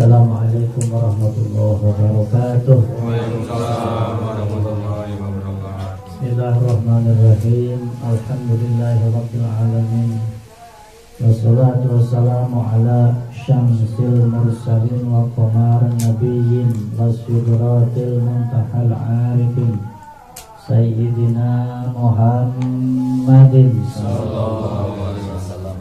Assalamualaikum warahmatullahi wabarakatuh. Waalaikumsalam warahmatullahi wabarakatuh. Bismillahirrahmanirrahim. Alhamdulillahirabbil alamin. Wassalatu wassalamu ala syamsil mursalin wa qamaran nabiyyin wasidratil muntahal arifin Sayyidina Muhammadin Sallallahu alaihi wasallam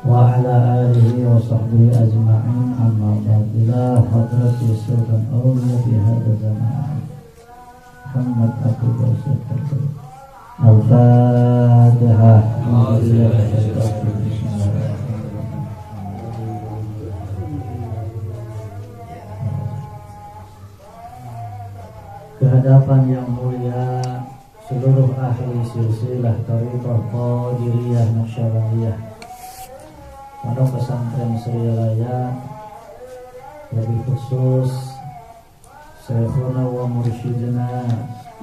wa ala alihi wa sahbihi ajma'in, amma ba'd. Ila hadrati sultan awliya fi hadha zaman Muhammad Abu Bakar Al-Fatihah. Kehadapan yang mulia seluruh ahli silsilah Thariqah Qadiriyah Naksabandiyah, Pondok Pesantren Srialaya, lebih khusus Syekhuna wa Mursyidina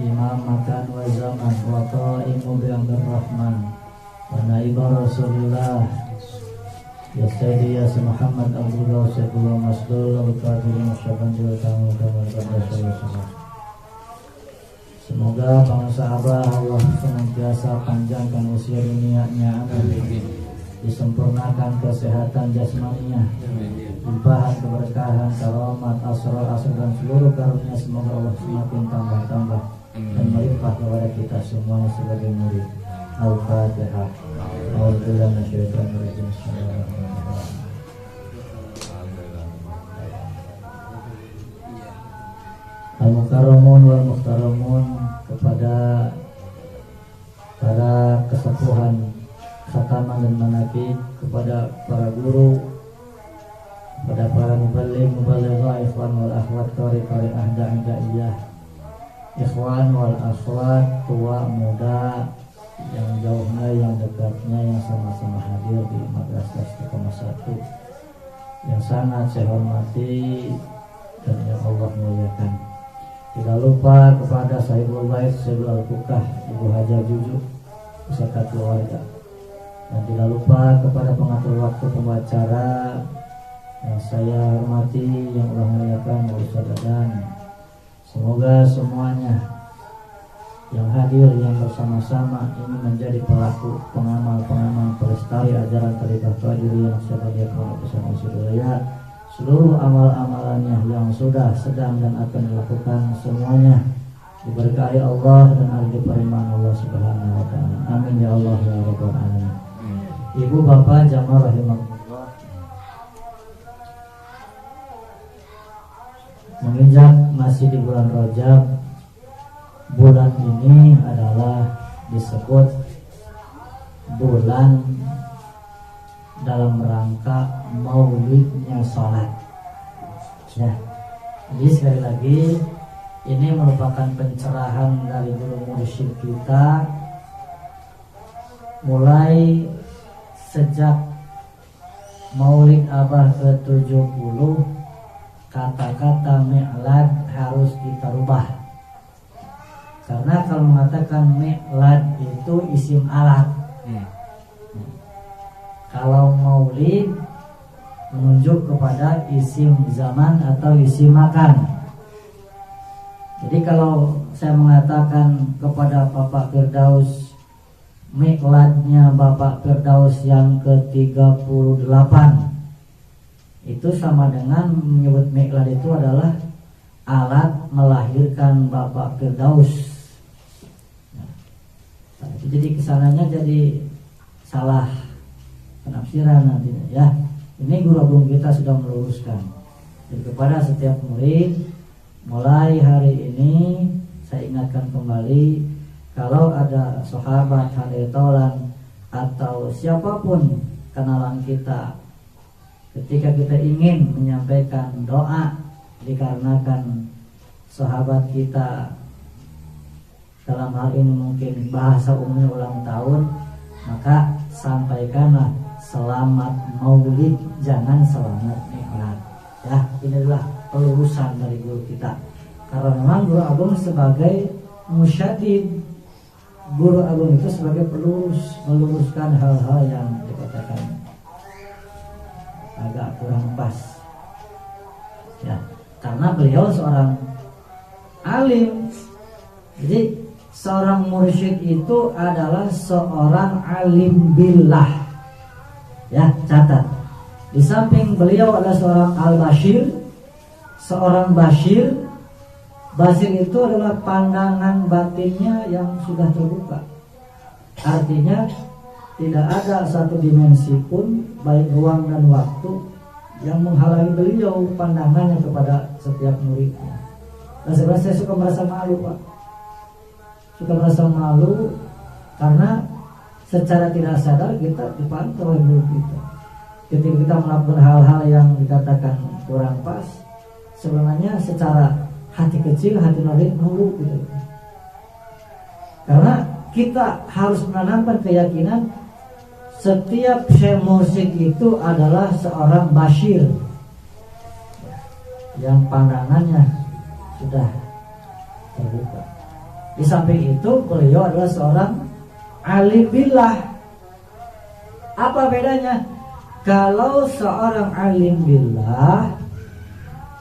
Imam Makan wa Zaman wa Qa'imu bi Amr Rahman wa Naibah Rasulullah Ya Sayyidi Ya Muhammad Abdullah Sayyidullah Masdul Al-Qadir Naksabandiyah Tamu Semoga para sahabat Allah senantiasa panjangkan usia dunianya, amin. Disempurnakan kesehatan jasmaninya, limpahan keberkahan, karomat, asrar dan seluruh karunia. Semoga Allah semakin tambah-tambah dan melimpah kepada kita semuanya sebagai murid. Al-Fatihah. Alhamdulillah nasyaitanir rajim. Al-Mukarramun wal Muhtaramun, kepada para kesepuhan khataman dan manaqib, kepada para guru, kepada para muballighah, ikhwan wal akhwat, qari ahda-ahdaiyah, ikhwan wal akhwat, tua muda, yang jauhnya, yang dekatnya, yang sama-sama hadir di Madrasah Istiqomah 1, yang sangat saya hormati dan yang Allah muliakan. Tidak lupa kepada Sahibul Bait, Sahibul Al-Fukah, Ibu Haja Juju, beserta keluarga. Dan tidak lupa kepada pengatur waktu pembacara yang saya hormati, yang Allah muliakan, Ustaz Dan. Semoga semuanya yang hadir, yang bersama-sama ini menjadi pelaku, pengamal-pengamal pelestari ajaran Thariqah Qadiriyah sebagai pondok pesantren Srialaya. Seluruh amal-amalannya yang sudah, sedang dan akan dilakukan, semuanya diberkahi Allah dan ahli periman Allah Subhanahu wa ta'ala. Amin ya Allah ya rabbal alamin. Ibu bapak jamaah rahimahullah, menginjak masih di bulan Rajab, bulan ini adalah disebut bulan dalam rangka maulidnya sholat ya. Jadi sekali lagi, ini merupakan pencerahan dari guru mursyid kita, mulai sejak maulid abah ke-70, kata-kata mi'lad harus kita rubah. Karena kalau mengatakan mi'lad itu isim alat, kalau maulid menunjuk kepada isim zaman atau isim makan. Jadi kalau saya mengatakan kepada Bapak Firdaus, mikladnya Bapak Firdaus yang ke-38, itu sama dengan menyebut miklad itu adalah alat melahirkan Bapak Firdaus. Nah, jadi kesananya jadi salah penafsiran nantinya ya. Ini guru agung kita sudah meluruskan. Jadi kepada setiap murid, mulai hari ini saya ingatkan kembali, kalau ada sahabat hadir taulan atau siapapun kenalan kita, ketika kita ingin menyampaikan doa dikarenakan sahabat kita, dalam hal ini mungkin bahasa umumnya ulang tahun, maka sampaikanlah selamat maulid, jangan selamat mi'lad ya. Ini adalah pelurusan dari guru kita, karena memang guru agung sebagai musyaddid, guru agung itu sebagai pelurus, meluruskan hal-hal yang dikatakan agak kurang pas. Ya, karena beliau seorang alim. Jadi seorang mursyid itu adalah seorang alim billah. Ya, catat. Di samping beliau adalah seorang al-basyir, seorang basyir. Basir itu adalah pandangan batinnya yang sudah terbuka. Artinya tidak ada satu dimensi pun, baik ruang dan waktu, yang menghalangi beliau pandangannya kepada setiap muridnya. Dan sebenarnya saya suka merasa malu, Pak. Suka merasa malu karena secara tidak sadar kita dipantau oleh guru kita. Ketika kita melakukan hal-hal yang dikatakan kurang pas, sebenarnya secara hati kecil, hati nurut gitu. Karena kita harus menanamkan keyakinan setiap syekh mursyid itu adalah seorang basyir yang pandangannya sudah terbuka. Di samping itu beliau adalah seorang alim billah. Apa bedanya? Kalau seorang alim billah,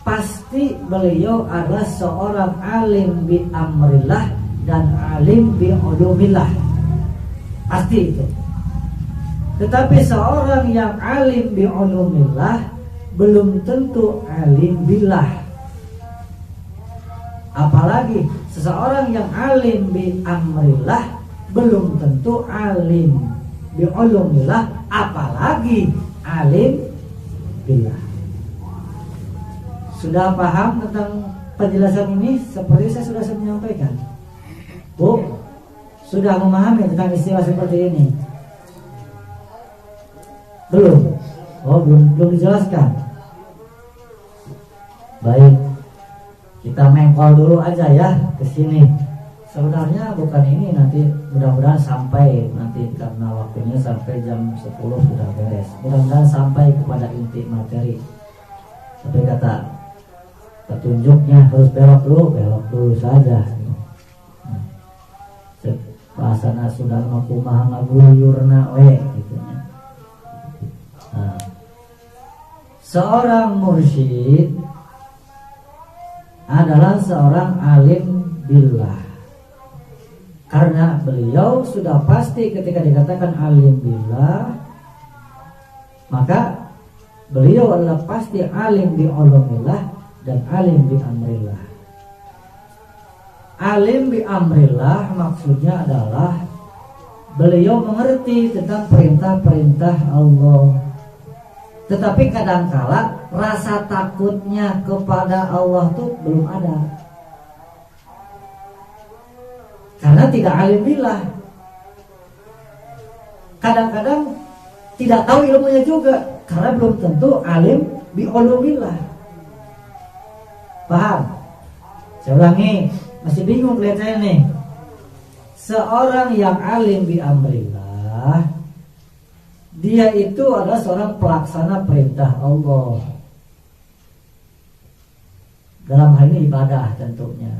pasti beliau adalah seorang alim bi amrillah dan alim bi ulumillah. Pasti itu. Tetapi seorang yang alim bi ulumillah belum tentu alim billah. Apalagi seseorang yang alim bi amrillah belum tentu alim bi ulumillah, apalagi alim billah. Sudah paham tentang penjelasan ini? Seperti saya sudah menyampaikan. Bu, sudah memahami tentang istilah seperti ini? Belum? Oh, belum dijelaskan. Baik, kita mengkol dulu aja ya ke sini. Sebenarnya bukan ini, nanti mudah-mudahan sampai nanti karena waktunya sampai jam 10 sudah beres. Mudah-mudahan sampai kepada inti materi. Tapi kata petunjuknya harus belok dulu saja. Bahasana sudah makumaha ngaguyurna we gitu ya. Nah, seorang mursyid adalah seorang alim billah. Karena beliau sudah pasti ketika dikatakan alim billah, maka beliau adalah pasti alim bi ulumillah dan alim bi amrillah. Alim bi amrillah maksudnya adalah beliau mengerti tentang perintah-perintah Allah. Tetapi kadangkala rasa takutnya kepada Allah itu belum ada. Karena tidak alim billah. Kadang-kadang tidak tahu ilmunya juga, karena belum tentu alim bi ulumillah. Paham? Saya ulangi, masih bingung kelihatannya nih. Seorang yang alim bi amrillah, dia itu adalah seorang pelaksana perintah Allah. Dalam hal ini ibadah tentunya.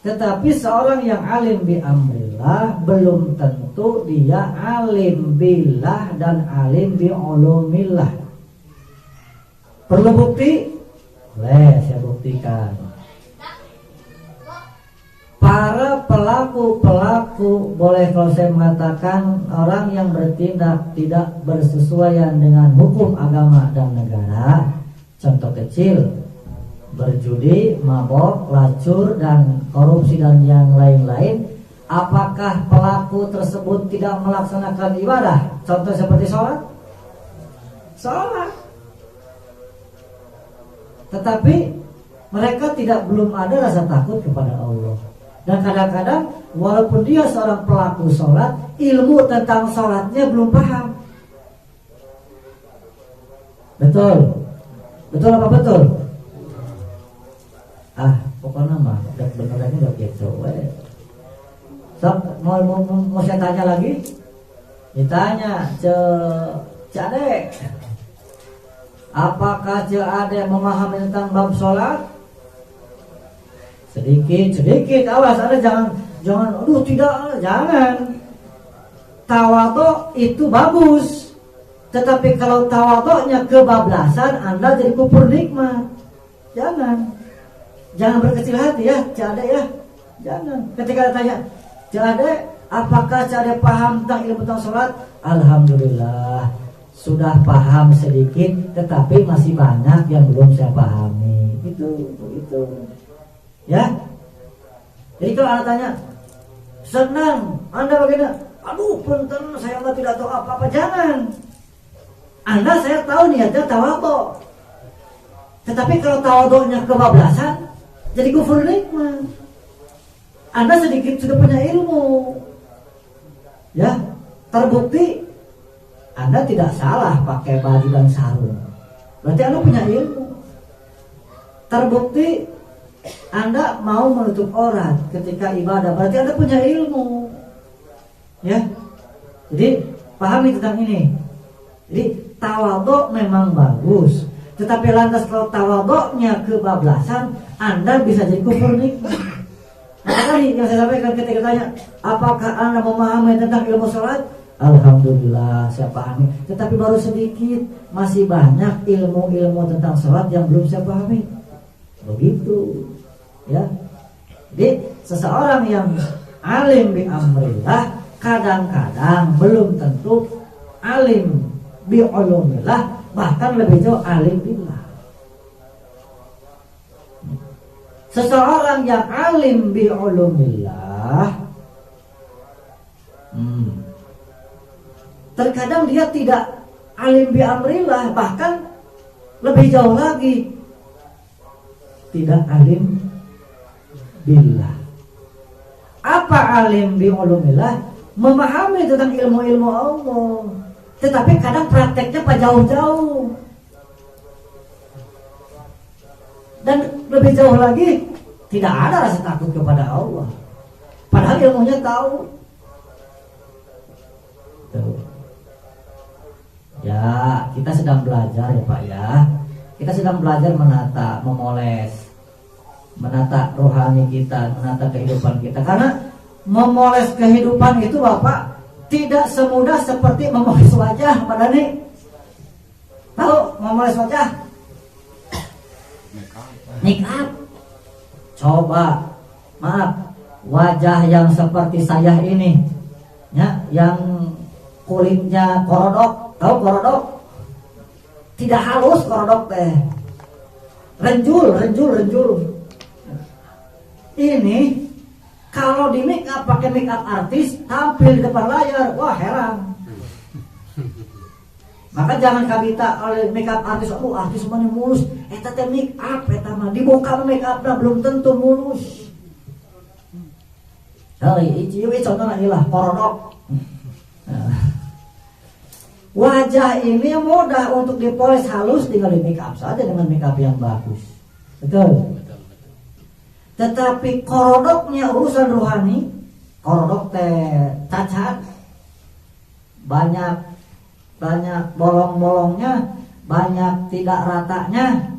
Tetapi seorang yang alim bi amrillah belum tentu dia alim billah dan alim bi ulumillah. Perlu bukti? Boleh saya buktikan. Para pelaku boleh kalau saya mengatakan orang yang bertindak tidak bersesuaian dengan hukum agama dan negara. Contoh kecil, berjudi, mabok, lacur, dan korupsi dan yang lain-lain. Apakah pelaku tersebut tidak melaksanakan ibadah? Contoh seperti sholat. Tetapi mereka belum ada rasa takut kepada Allah. Dan kadang-kadang walaupun dia seorang pelaku sholat, ilmu tentang sholatnya belum paham. Betul? Betul apa betul? Pokoknya mah benerannya gak gitu. So, mau saya tanya lagi? Ditanya, Cade, apakah Cade memahami tentang bab sholat? Sedikit, awas, ada jangan, jangan. Tawadhu itu bagus, tetapi kalau tawadhunya kebablasan, Anda jadi kufur nikmat. Jangan berkecil hati ya, Cik Ade ya. Jangan. Ketika ditanya, Cik Ade, apakah Cik Ade paham tentang ilmu tentang sholat? Alhamdulillah, sudah paham sedikit, tetapi masih banyak yang belum saya pahami. Itu. Ya. Jadi kalau Anda tanya, senang, Anda bagaimana? Aduh, punten, saya tidak tahu apa-apa. Jangan. Anda saya tahu niatnya tawadhu. Tetapi kalau tawadhunya kebablasan, jadi kufur nikmat. Anda sedikit sudah punya ilmu, ya, terbukti Anda tidak salah pakai baju dan sarung. Berarti Anda punya ilmu. Terbukti Anda mau menutup aurat ketika ibadah. Berarti Anda punya ilmu, ya. Jadi pahami tentang ini. Jadi tawadhu memang bagus. Tetapi lantas kalau tawadhunya kebablasan, Anda bisa jadi kufur nikmat. Nah, tadi yang saya sampaikan ketika tanya, apakah Anda memahami tentang ilmu sholat? Alhamdulillah saya pahami. Tetapi baru sedikit, masih banyak ilmu-ilmu tentang sholat yang belum saya pahami. Begitu, ya. Jadi seseorang yang alim bi amrillah kadang-kadang belum tentu alim bi ulumillah, bahkan lebih jauh alim billah. Seseorang yang alim bi ulumillah, terkadang dia tidak alim bi amrillah, bahkan lebih jauh lagi tidak alim billah. Apa alim bi ulumillah? Memahami tentang ilmu-ilmu Allah, tetapi kadang prakteknya jauh-jauh. Dan lebih jauh lagi, tidak ada rasa takut kepada Allah, padahal ilmunya tahu. Tuh. Ya, kita sedang belajar ya Pak ya. Kita sedang belajar menata rohani kita, menata kehidupan kita. Karena memoles kehidupan itu Bapak tidak semudah seperti memoles wajah, Pak Dani. Tahu memoles wajah? Make up. Coba, maaf, wajah yang seperti saya ini, ya, yang kulitnya korodok, tahu korodok? Tidak halus korodok teh, renjul. Ini kalau di make up pakai make up artis, tampil di depan layar, wah heran. Maka jangan kabita oleh make up artis, artis semuanya mulus. Eta teh make up, eta mah dibuka make up belum tentu mulus. Ini contohnya inilah korodok. Wajah ini mudah untuk dipoles halus, tinggal di make up saja dengan make up yang bagus. Betul. Tetapi korodoknya urusan rohani, korodok teh cacat, banyak bolong-bolongnya, banyak tidak ratanya.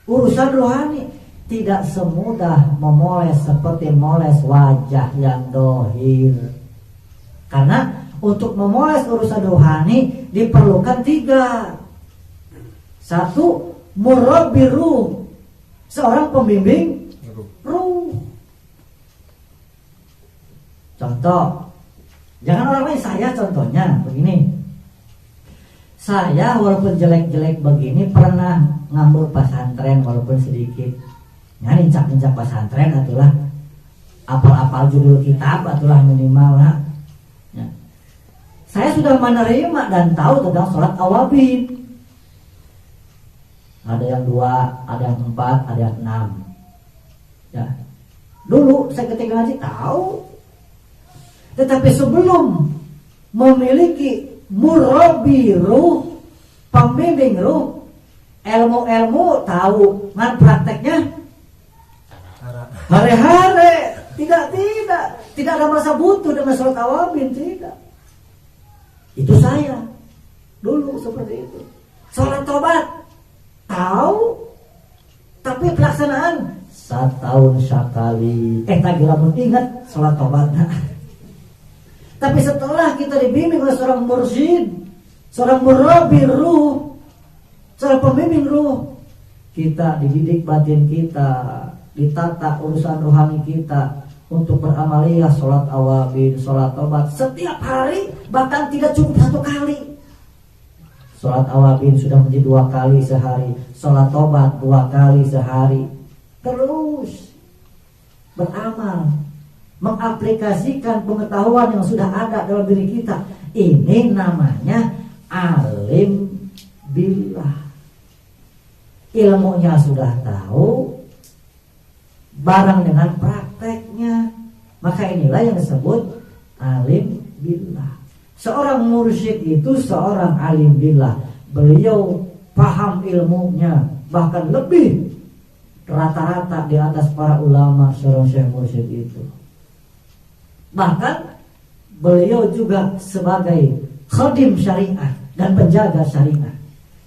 Urusan rohani tidak semudah memoles seperti moles wajah yang dohir. Karena untuk memoles urusan rohani diperlukan 3. 1, murabbi ruh, seorang pembimbing ruh. Contoh, jangan orang lain, saya contohnya begini. Saya walaupun jelek-jelek begini pernah ngambil pesantren walaupun sedikit. Ya, nincak-nincak pesantren atulah apal-apal judul kitab atulah minimal. Ya. Saya sudah menerima dan tahu tentang sholat awabin. Ada yang 2, ada yang 4, ada yang 6. Ya. Dulu saya ketika ngaji tahu. Tetapi sebelum memiliki murabbi ruh, pembimbing ruh, ilmu-ilmu tahu, ngan prakteknya hari-hari, tidak ada masa butuh dengan sholat awabin, tidak. Itu saya dulu seperti itu. Sholat tobat tahu, tapi pelaksanaan 1 tahun sekali. Tak lamun ingat sholat tobat. Tapi setelah kita dibimbing oleh seorang mursyid, seorang murabbi ruh, seorang pembimbing ruh, kita, dididik batin kita, ditata urusan rohani kita untuk beramaliyah, sholat awabin, sholat tobat setiap hari, bahkan tidak cukup 1 kali. Sholat awabin sudah menjadi 2 kali sehari, sholat tobat 2 kali sehari. Terus beramal, mengaplikasikan pengetahuan yang sudah ada dalam diri kita. Ini namanya alim billah. Ilmunya sudah tahu, bareng dengan prakteknya. Maka inilah yang disebut alim billah. Seorang mursyid itu seorang alim billah. Beliau paham ilmunya, bahkan lebih rata-rata di atas para ulama seorang syekh mursyid itu. Bahkan beliau juga sebagai khadim syariah dan penjaga syariah.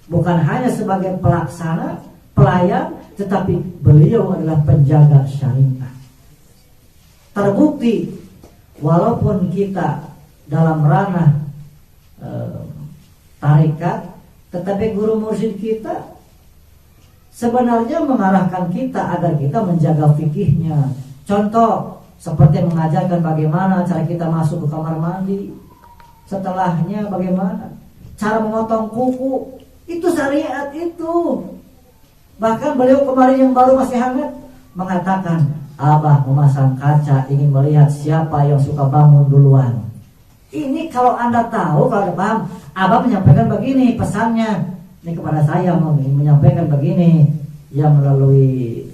Bukan hanya sebagai pelaksana, pelayan, tetapi beliau adalah penjaga syariah. Terbukti walaupun kita dalam ranah tarikat, tetapi guru mursyid kita sebenarnya mengarahkan kita agar kita menjaga fikihnya. Contoh seperti mengajarkan bagaimana cara kita masuk ke kamar mandi, setelahnya bagaimana cara memotong kuku. Itu syariat itu. Bahkan beliau kemarin yang baru masih hangat mengatakan, Abah memasang kaca ingin melihat siapa yang suka bangun duluan. Ini kalau Anda tahu, kalau Anda paham, Abah menyampaikan begini pesannya. Ini kepada saya mau menyampaikan begini, ya melalui,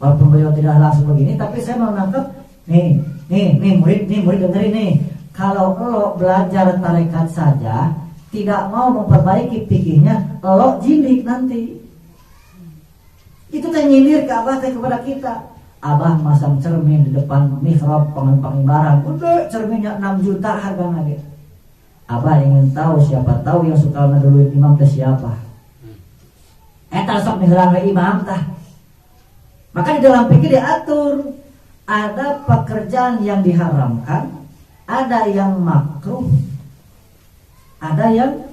walaupun beliau tidak langsung begini, tapi saya mau nangkep. Nih murid dengerin nih. Kalau lo belajar tarekat saja, tidak mau memperbaiki fikihnya, lo jilid nanti. Itu teh nyindir ke Abah teh kepada kita. Abah masang cermin di depan mihrab pengibaran. Udah cerminnya 6 juta harganya gitu. Abah ingin tahu, siapa tahu yang suka ngeduluin imam teh siapa. Eta sok mihlang imam tah. Maka di dalam fikih diatur ada pekerjaan yang diharamkan, ada yang makruh, ada yang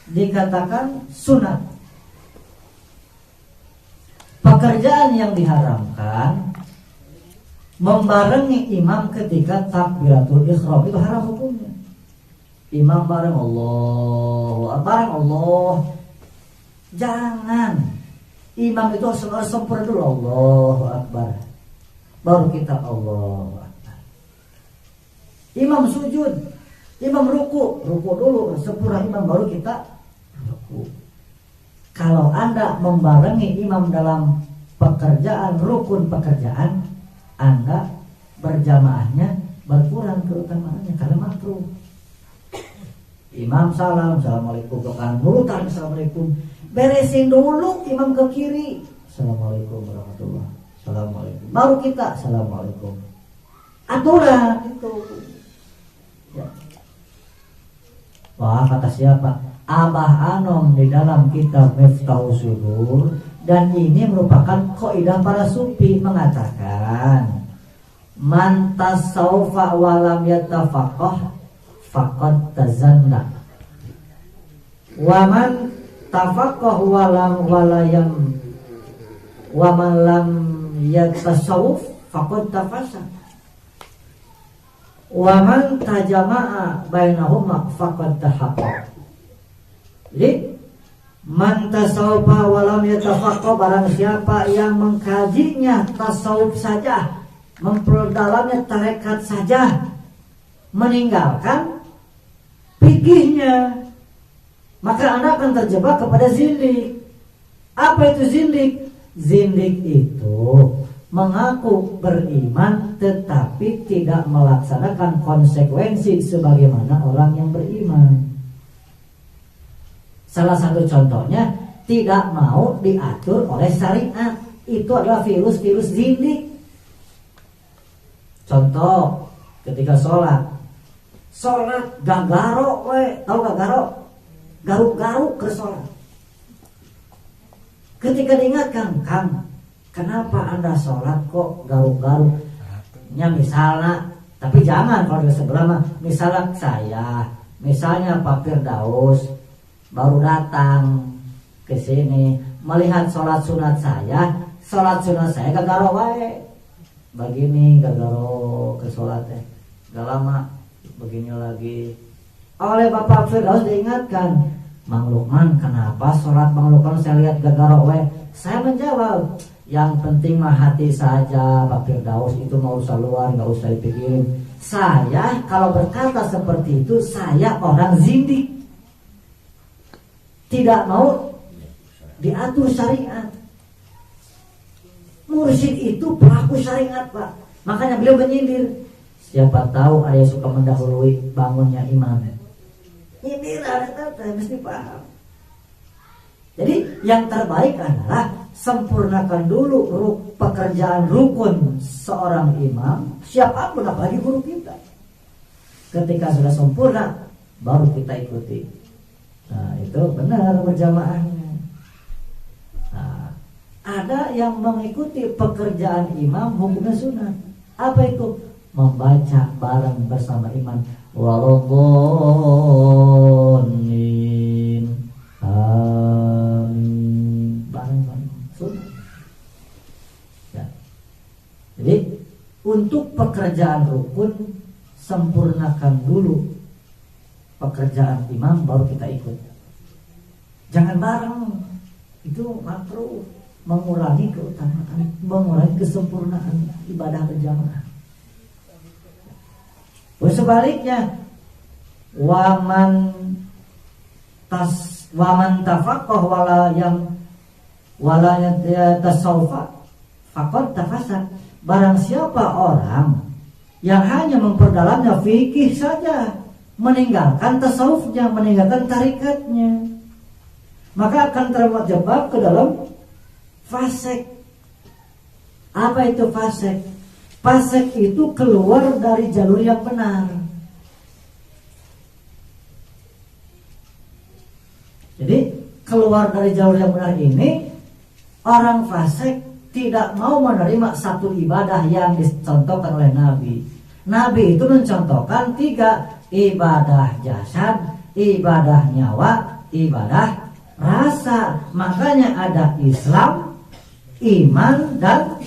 dikatakan sunat. Pekerjaan yang diharamkan membarengi imam ketika takbiratul ihram, itu haram hukumnya. Imam bareng Allah, jangan. Imam itu harus sempurna dulu, Allahu Akbar, baru kita Allahu Akbar. Imam sujud, imam ruku dulu, sempurna imam, baru kita ruku. Kalau Anda membarengi imam dalam pekerjaan, rukun pekerjaan, Anda berjamaahnya berkurang keutamaannya karena makruh. Imam salam, assalamualaikum, bukan nurutan assalamualaikum. Beresin dulu imam ke kiri, assalamualaikum warahmatullahi, assalamualaikum. Baru kita assalamualaikum. Aturan itu. Ya. Wah, kata siapa? Abah Anom di dalam kitab Miftahus Sudur, dan ini merupakan kaidah para sufi mengatakan, man tasawfa wa lam yatafaqah faqad tazanna, wa man tafaqah wa man lam yatasawuf faqad tafasa, wa man tajama'a bainahuma faqad tahaqqaq. Jadi man tasawfa wa lam yatafaqah, barang siapa yang mengkajinya tasawuf saja, memperdalamnya tarekat saja, meninggalkan fikihnya, maka Anda akan terjebak kepada zindik. Apa itu zindik? Zindik itu mengaku beriman tetapi tidak melaksanakan konsekuensi sebagaimana orang yang beriman. Salah satu contohnya, tidak mau diatur oleh syariat. Itu adalah virus zindik. Contoh, ketika sholat gagaro, tahu gagaro? Garuk-garuk ke sholat. Ketika diingatkan, Kang, kenapa Anda sholat kok garuk-garuk? Ya misalnya, tapi jangan kalau di sebelah mah. Misalnya Pak Firdaus baru datang ke sini, melihat sholat sunat saya gagaro wae. Begini gagaro ke sholatnya. Gak lama begini lagi. Oleh Bapak Firdaus diingatkan, Mang Lukman, kenapa sholat Mang Lukman saya lihat gagaro wae? Saya menjawab, yang penting mah hati saja Pak Firdaus, itu mau usah luar, gak usah dipikirin. Saya kalau berkata seperti itu, saya orang zindik, tidak mau diatur syariat. Mursyid itu pelaku syariat, Pak. Makanya beliau menyindir, siapa tahu ada yang suka mendahului bangunnya imam. Nyindir ada mesti paham. Jadi yang terbaik adalah sempurnakan dulu pekerjaan rukun seorang imam, siapapun, apalagi guru kita. Ketika sudah sempurna, baru kita ikuti. Nah, itu benar berjamaahnya. Nah, ada yang mengikuti pekerjaan imam hukumnya sunnah. Apa itu? Membaca bareng bersama imam. Waladhdallin. Amin. Bareng-bareng sunnah. Ya. Jadi untuk pekerjaan rukun, sempurnakan dulu pekerjaan imam, baru kita ikut. Jangan bareng, itu makruh, mengurangi keutamaan, mengurangi kesempurnaan ibadah berjamaah. Sebaliknya, waman tafaqqah wala tasawfa faqad tafasad. Barang siapa orang yang hanya memperdalamnya fikih saja, meninggalkan tasawufnya, meninggalkan tarikatnya, maka akan terjebak ke dalam fasik. Apa itu fasik? Fasik itu keluar dari jalur yang benar. Jadi keluar dari jalur yang benar ini, orang fasik tidak mau menerima satu ibadah yang dicontohkan oleh Nabi. Nabi itu mencontohkan 3: ibadah jasad, ibadah nyawa, ibadah rasa. Makanya ada Islam, iman, dan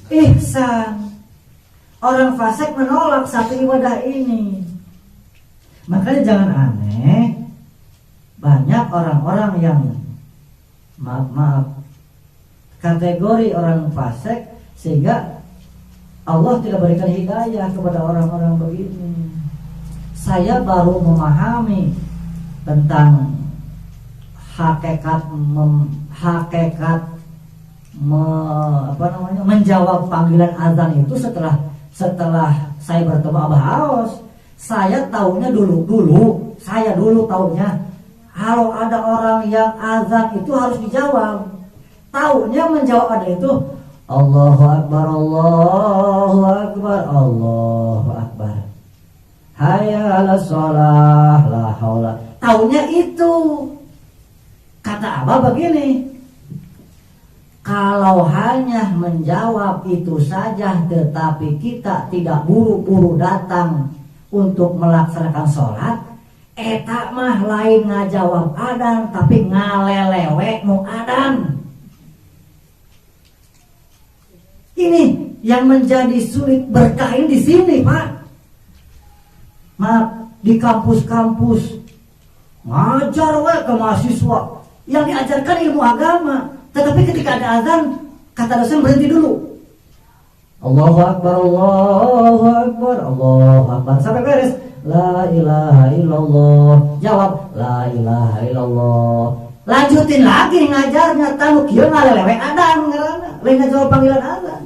ihsan. Orang fasik menolak satu ibadah ini. Makanya jangan aneh, banyak orang-orang yang maaf kategori orang fasik, sehingga Allah tidak berikan hidayah kepada orang-orang begini. Saya baru memahami tentang menjawab panggilan azan itu setelah saya bertemu Abah Aos. Saya taunya dulu taunya kalau ada orang yang azan itu harus dijawab. Taunya menjawab ada itu Allahu Akbar, Allahu Akbar, Allahu Akbar, hayya 'alas shalah, la haula. Taunya itu. Kata Abah begini, kalau hanya menjawab itu saja, tetapi kita tidak buru-buru datang untuk melaksanakan sholat, eta mah lain ngajawab adan, tapi ngalelewe nu adan. Ini yang menjadi sulit berkah ini di sini, Pak. Maaf, di kampus-kampus ngajar we ke mahasiswa yang diajarkan ilmu agama, tetapi ketika ada azan, kata dosen berhenti dulu. Allahu Akbar, Allahu Akbar, Allahu Akbar, sampai beres. La ilaha illallah. Jawab, la ilaha illallah. Lanjutin lagi ngajarnya, tahu kieu ngalelewe adan ngaranna, lain ngajawab panggilan azan.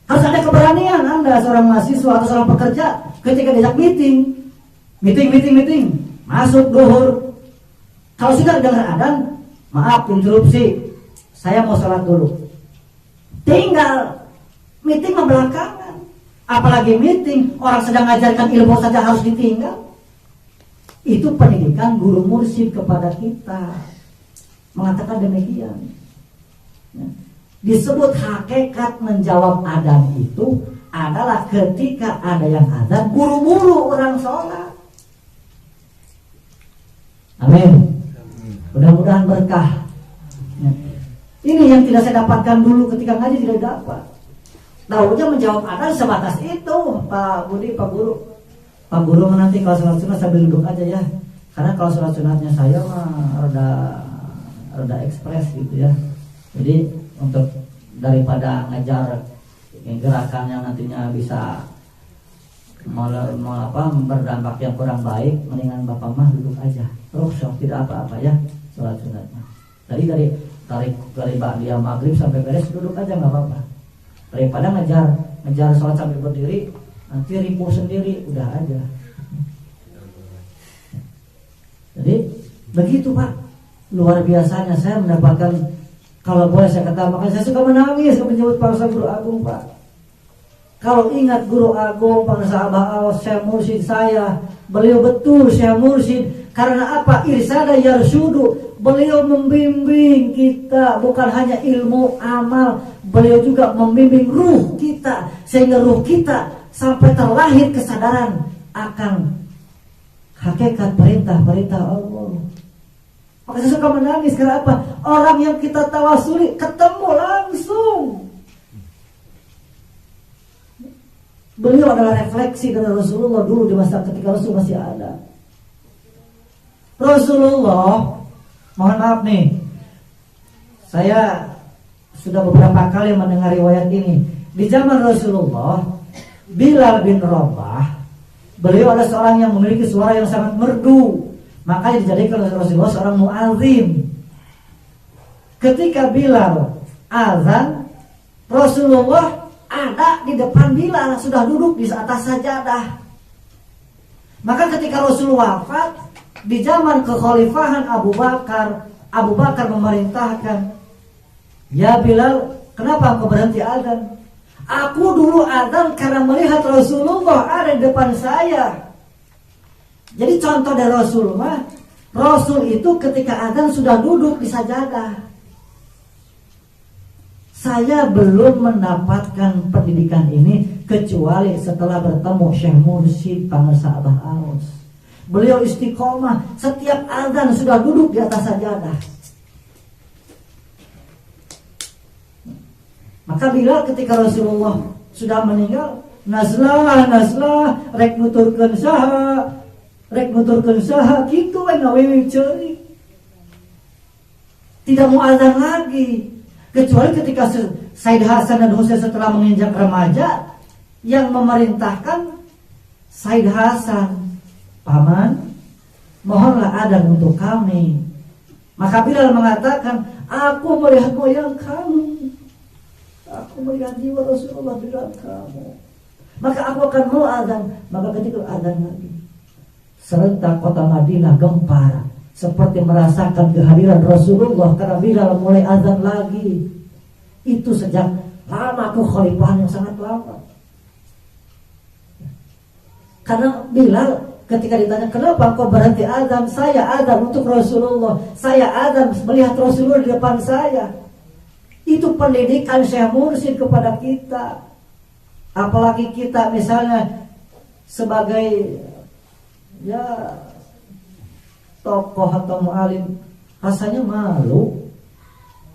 Harus ada keberanian Anda seorang mahasiswa atau seorang pekerja ketika diajak meeting, masuk duhur. Kalau sudah dengar adan, maaf interupsi, saya mau sholat dulu. Tinggal meeting belakangan. Apalagi meeting orang sedang mengajarkan ilmu saja harus ditinggal. Itu pendidikan guru mursyid kepada kita mengatakan demikian. Ya. Disebut hakikat menjawab adzan itu adalah ketika ada yang adzan, buru-buru orang sholat. Amin. Mudah-mudahan berkah. Ya. Ini yang tidak saya dapatkan dulu ketika ngaji, tidak dapat. Tahunya menjawab adzan sebatas itu, Pak Budi, Pak Guru. Pak Guru nanti kalau sholat sunat sambil duduk aja ya. Karena kalau sholat sunatnya saya mah rada ekspres gitu ya. Jadi untuk daripada ngejar gerakan yang nantinya bisa berdampak yang kurang baik, mendingan Bapak mah duduk aja. Terus tidak apa-apa ya sholat sunatnya. Tadi dari dia maghrib sampai beres duduk aja nggak apa-apa. Daripada ngejar sholat sambil berdiri, nanti ribu sendiri, udah aja. Jadi begitu Pak, luar biasanya saya mendapatkan, kalau boleh saya katakan, makanya saya suka menangis menyebut para guru agung Pak. Kalau ingat guru agung, para sahabat Allah, Syekh Mursyid saya, beliau betul Syekh Mursyid. Karena apa? Irsada yarsyudu. Beliau membimbing kita, bukan hanya ilmu amal, beliau juga membimbing ruh kita, sehingga ruh kita sampai terlahir kesadaran akan hakikat perintah-perintah Allah. Maka saya suka menangis karena apa? Orang yang kita tawasuli ketemu langsung. Beliau adalah refleksi dari Rasulullah dulu di masa ketika Rasul masih ada. Rasulullah, mohon maaf nih, saya sudah beberapa kali mendengar riwayat ini. Di zaman Rasulullah, Bilal bin Rabah, beliau adalah seorang yang memiliki suara yang sangat merdu. Makanya dijadikan oleh Rasulullah seorang muadzin. Ketika Bilal azan, Rasulullah ada di depan Bilal, sudah duduk di atas sajadah. Maka ketika Rasul wafat, di zaman kekhalifahan Abu Bakar memerintahkan, "Ya Bilal, kenapa engkau berhenti azan?" "Aku dulu azan karena melihat Rasulullah ada di depan saya." Jadi contoh dari Rasulullah, Rasul itu ketika azan sudah duduk di sajadah. Saya belum mendapatkan pendidikan ini kecuali setelah bertemu Syekh Mursyid Pangersa Abah Aus. Beliau istiqomah, setiap azan sudah duduk di atas sajadah. Maka bila ketika Rasulullah sudah meninggal, naslah, rek nuturkeun saha, kitu we ngawewe ceurik. Tidak mau azan lagi, kecuali ketika Said Hasan dan Husain setelah menginjak remaja, yang memerintahkan Said Hasan, "Paman, mohonlah adzan untuk kami." Maka Bilal mengatakan, "Aku melihat moyang kamu, aku melihat jiwa Rasulullah di dalam kamu, maka aku akan mau adzan." Maka ketika adzan lagi, serentak kota Madinah gempar, seperti merasakan kehadiran Rasulullah karena Bilal mulai adzan lagi. Itu sejak lama, kekhalifahan yang sangat lama. Karena Bilal ketika ditanya, "Kenapa kau berhenti azan?" "Saya azan untuk Rasulullah, saya azan melihat Rasulullah di depan saya." Itu pendidikan Syekh Mursyid kepada kita. Apalagi kita misalnya sebagai tokoh atau mu'alim, rasanya malu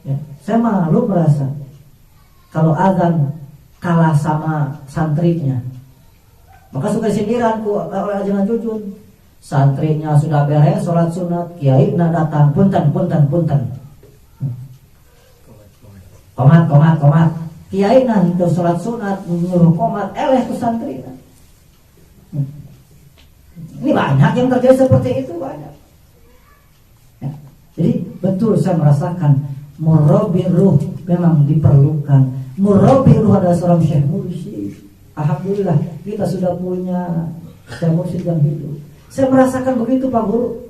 ya. Saya malu merasa kalau azan kalah sama santrinya. Maka suka sindiran oleh ajangan jujun. Santrinya sudah beres sholat sunat, kiai na datang, punten. Komat. Kiai na itu sholat sunat, menyuruh komat, ke santri. Ini banyak yang terjadi seperti itu, banyak. Ya. Jadi betul saya merasakan murabbi ruh memang diperlukan. Murabbi ruh adalah seorang Syekh Mursyid. Alhamdulillah kita sudah punya Syekh Mursyid yang hidup. Saya merasakan begitu Pak Guru.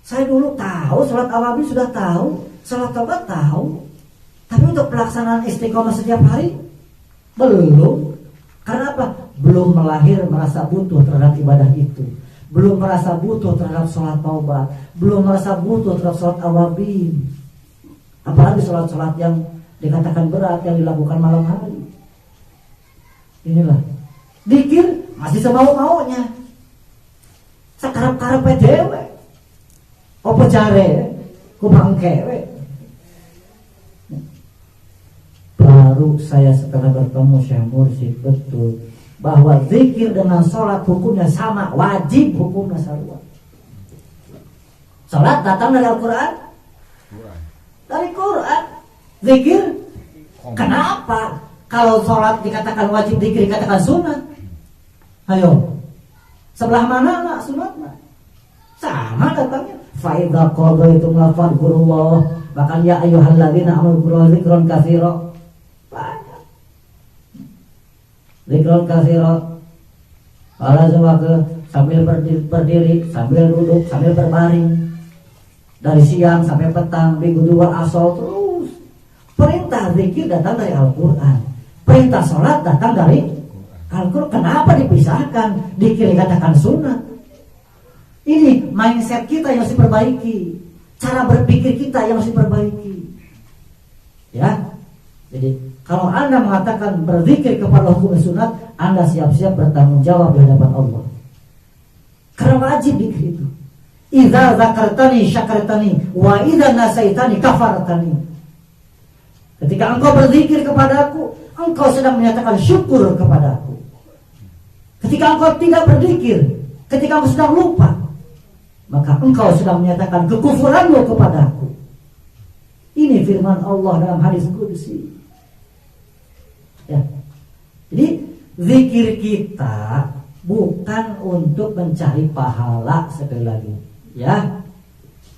Saya dulu tahu sholat awabin, sudah tahu sholat taubat tahu, tapi untuk pelaksanaan istiqomah setiap hari belum. Karena apa? Belum merasa butuh terhadap ibadah itu, belum merasa butuh terhadap sholat taubat, belum merasa butuh terhadap sholat awabin. Apalagi sholat-sholat yang dikatakan berat yang dilakukan malam hari. Inilah dikir masih semau-maunya, sakarap-karapnya dewe, opo jare ku bangke we. baru saya setelah bertemu Syekh Mursyid betul bahwa zikir dengan sholat hukumnya sama, wajib hukumnya sarua. Sholat datang dari Al-Quran, dari Quran. Zikir, kenapa kalau sholat dikatakan wajib, zikir dikatakan sunat? Ayo, sebelah mana nak sunatnya? Sama datangnya. Fa'idha qadaitum fadhkurullah, bahkan ya ayyuhalladzina amanu dzkuru dzikran katsira. Banyak dzikran katsira. Ala zawaka sambil berdiri, sambil duduk, sambil berbaring. Dari siang sampai petang, minggu dua asal terus. Perintah zikir datang dari Al-Quran, perintah sholat datang dari Al-Quran. Kenapa dipisahkan? Zikir dikatakan sunat. Ini mindset kita yang harus diperbaiki, cara berpikir kita yang harus diperbaiki. Ya, jadi kalau Anda mengatakan berzikir kepada hukum sunat, Anda siap-siap bertanggung jawab di hadapan Allah. Karena wajib zikir itu. Idza zakartani syakartani wa idza nasaitani kafartani. Ketika engkau berzikir kepadaku, engkau sedang menyatakan syukur kepadaku. Ketika engkau tidak berzikir, ketika engkau sedang lupa, maka engkau sedang menyatakan kekufuranmu kepadaku. Ini firman Allah dalam hadis qudsi. Ya. Jadi zikir kita bukan untuk mencari pahala, sekali lagi. Ya.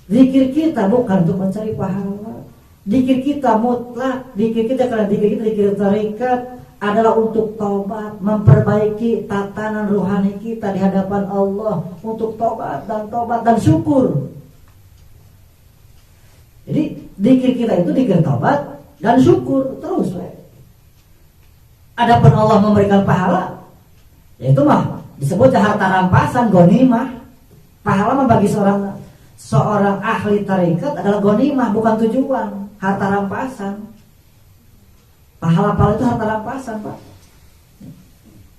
Zikir kita bukan untuk mencari pahala. Zikir kita mutlak, zikir kita karena zikir kita zikir tarekat adalah untuk taubat, memperbaiki tatanan rohani kita di hadapan Allah, untuk taubat dan syukur. Jadi zikir kita itu zikir taubat dan syukur terus. Adapun Allah memberikan pahala, yaitu mah disebut harta rampasan, ghanimah. Pahala bagi seorang ahli tarekat adalah ghanimah, bukan tujuan, harta rampasan. Pahala-pahala itu harta rampasan, Pak,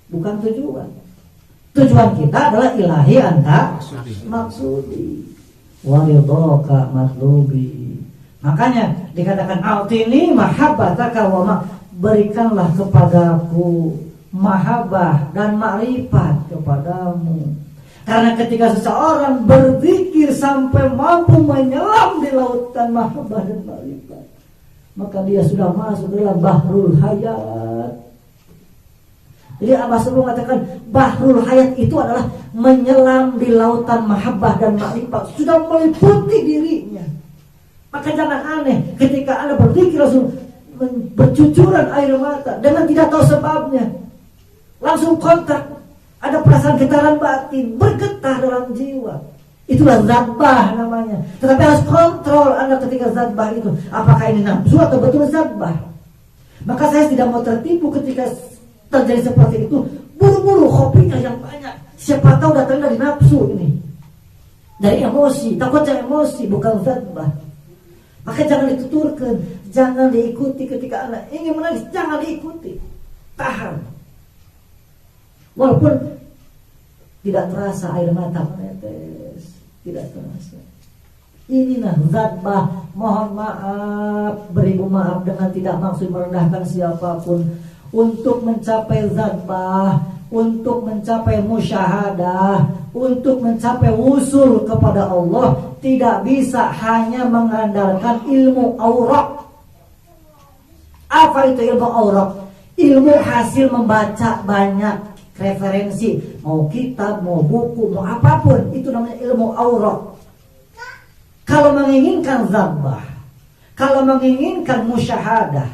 bukan tujuan. Tujuan kita adalah ilahi anta maksudi waridhaka matlubi. Makanya dikatakan autini mahabbataka wa berikanlah kepadaku mahabbah dan makrifat kepadamu. Karena ketika seseorang berzikir sampai mampu menyelam di lautan mahabbah dan makrifat, maka dia sudah masuk dalam bahrul hayat. Jadi Abah Sulu mengatakan bahrul hayat itu adalah menyelam di lautan mahabbah dan makrifat, sudah meliputi dirinya. Maka jangan aneh ketika Anda berzikir langsung bercucuran air mata dengan tidak tahu sebabnya, langsung kontak, ada perasaan getaran batin, bergetar dalam jiwa. Itulah zatbah namanya. Tetapi harus kontrol Anda ketika zatbah itu. Apakah ini nafsu atau betul zatbah? Maka saya tidak mau tertipu ketika terjadi seperti itu. Buru-buru kopinya yang banyak. Siapa tahu datang dari nafsu ini, dari emosi, takutnya emosi, bukan zatbah. Maka jangan dituturkan, jangan diikuti ketika Anda ingin menangis, jangan diikuti. Tahan. Walaupun tidak terasa air mata menetes, tidak terasa. Inilah zatbah. Mohon maaf, beribu maaf dengan tidak maksud merendahkan siapapun. Untuk mencapai zatbah, untuk mencapai musyahadah, untuk mencapai wusul kepada Allah, tidak bisa hanya mengandalkan ilmu aurak. Apa itu ilmu aurak? Ilmu hasil membaca banyak referensi, mau kitab, mau buku, mau apapun, itu namanya ilmu aurak. Kalau menginginkan zabah, kalau menginginkan musyahadah,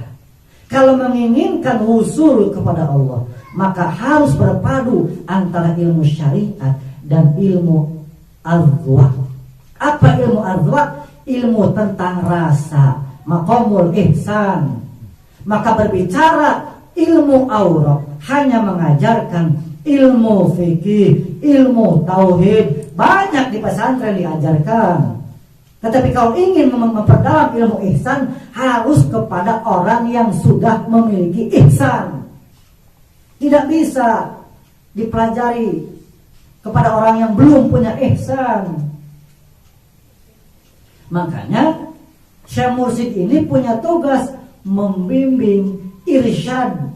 kalau menginginkan wusul kepada Allah, maka harus berpadu antara ilmu syariat dan ilmu azwaq. Apa ilmu azwaq? Ilmu tentang rasa, maqamul ihsan. Maka berbicara ilmu aurak hanya mengajarkan ilmu fikih, ilmu tauhid, banyak di pesantren diajarkan. Tetapi kalau ingin memperdalam ilmu ihsan, harus kepada orang yang sudah memiliki ihsan. Tidak bisa dipelajari kepada orang yang belum punya ihsan. Makanya Syekh Mursyid ini punya tugas membimbing irsyad,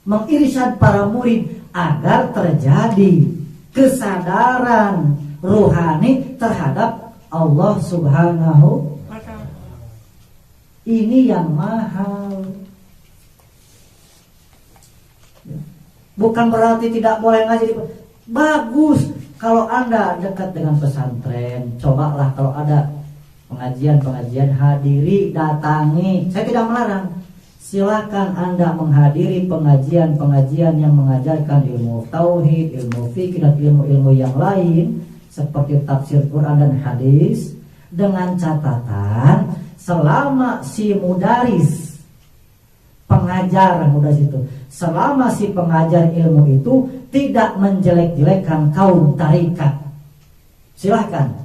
mengirsyad para murid agar terjadi kesadaran rohani terhadap Allah Subhanahu wa ta'ala. Ini yang mahal. Bukan berarti tidak boleh ngaji. Bagus kalau Anda dekat dengan pesantren, cobalah kalau ada pengajian-pengajian hadiri, datangi. Saya tidak melarang. Silakan Anda menghadiri pengajian-pengajian yang mengajarkan ilmu tauhid, ilmu fikih dan ilmu-ilmu yang lain seperti tafsir Quran dan hadis, dengan catatan selama si mudaris pengajar mudaris itu, selama si pengajar ilmu itu tidak menjelek-jelekkan kaum tarikat. Silahkan.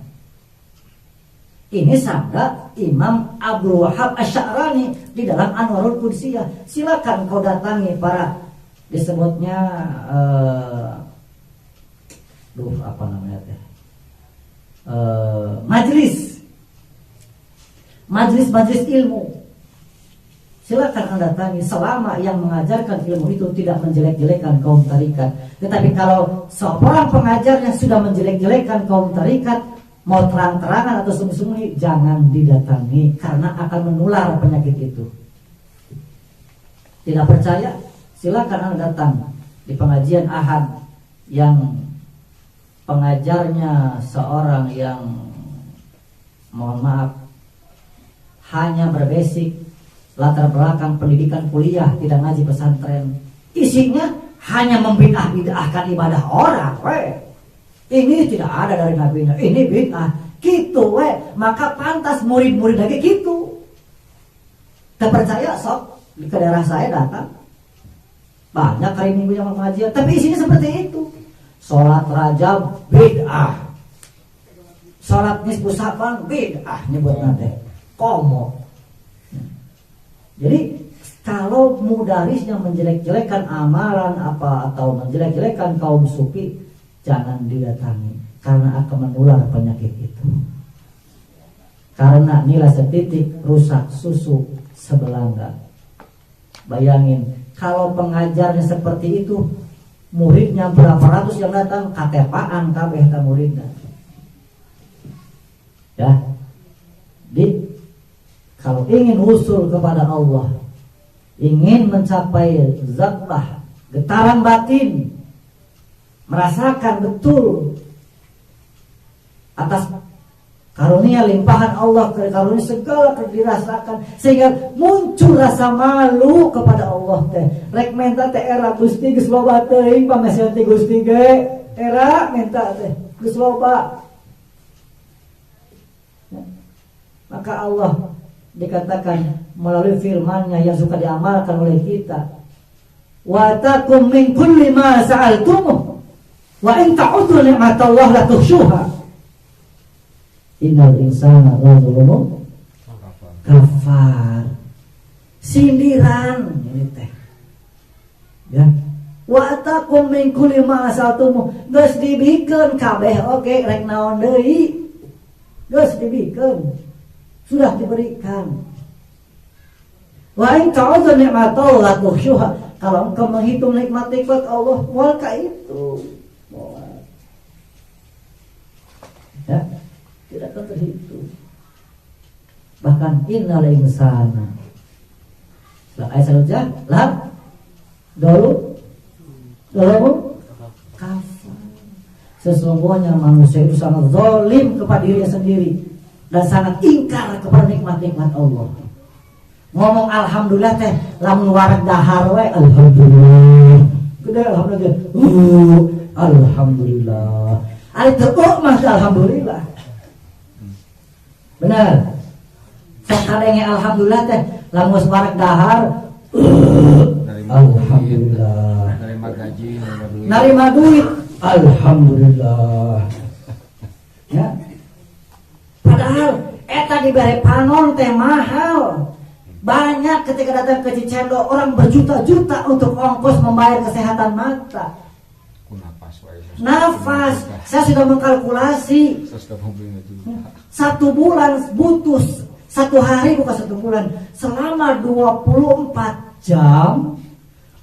Ini sabda Imam Abdul Wahab Asy'arani di dalam Anwarul Qudsiyah. Silakan kau datangi para disebutnya apa namanya teh? Majelis ilmu. Silakan Anda datangi selama yang mengajarkan ilmu itu tidak menjelek-jelekan kaum tarikat. Tetapi kalau seorang pengajar yang sudah menjelek-jelekan kaum tarikat, mau terang-terangan atau sembunyi-sembunyi, jangan didatangi karena akan menular penyakit itu. Tidak percaya? Silakan Anda datang di pengajian Ahad yang pengajarnya seorang yang mohon maaf hanya berbasic latar belakang pendidikan kuliah, tidak ngaji pesantren. Isinya hanya membidah-bidahkan ibadah orang. Ini tidak ada dari nabinya, ini bid'ah. Gitu maka pantas murid-murid lagi gitu. Terpercaya sok ke daerah saya datang. Banyak hari Minggu yang pengajian, tapi isinya seperti itu. Sholat rajab bid'ah, sholat nisfu Sa'ban bid'ah, nyebut nanti komo. Jadi kalau mudaris yang menjelek-jelekan amalan apa atau menjelek-jelekan kaum sufi, jangan didatangi karena akan menular penyakit itu. Karena nilai setitik rusak susu sebelanga. Bayangin kalau pengajarnya seperti itu, muridnya berapa ratus yang datang, katepaan kabeh ta muridnya. Ya. Kalau ingin usul kepada Allah, ingin mencapai zakbah, getaran batin, merasakan betul atas karunia limpahan Allah, karunia segala dirasakan sehingga muncul rasa malu kepada Allah teh. Rek menta teh era Gusti geus loba teuing pameseun ti Gusti ge. Era menta teh geus loba. Maka Allah dikatakan melalui firman-Nya yang suka diamalkan oleh kita, wa takum min kulli ma sa'altumuh wa in ta'udhu ni'matallahi la tuhsuha innal insana lazulumun kafar. Sindiran ini teh ya, wa takum min kulli ma sa'altumuh, geus dibikeun kabeh oge rek naon deui, geus dibikeun, sudah diberikan. Wa in ta'udhu ni'matallahi la tuhsuha, kalau engkau menghitung nikmat-nikmat Allah, walka itu ya, tidak akan terhitung. Bahkan innal insana ayat selanjutnya dulu kafir. Sesungguhnya manusia itu sangat zalim kepada dirinya sendiri dan sangat ingkar kepada nikmat-nikmat Allah. Ngomong alhamdulillah teh lamun warak dahar we alhamdulillah. Gede alhamdulillah. Alhamdulillah. Ari teu mah alhamdulillah. Benar. Sok kadenge alhamdulillah teh lamun warak dahar alhamdulillah. Narima gaji, narima duit alhamdulillah. Ya. Padahal eta dibere panon teh mahal. Banyak ketika datang ke Cicendo orang berjuta-juta untuk ongkos membayar kesehatan mata. Nafas, saya sudah mengkalkulasi 1 bulan butuh 1 hari bukan 1 bulan selama 24 jam,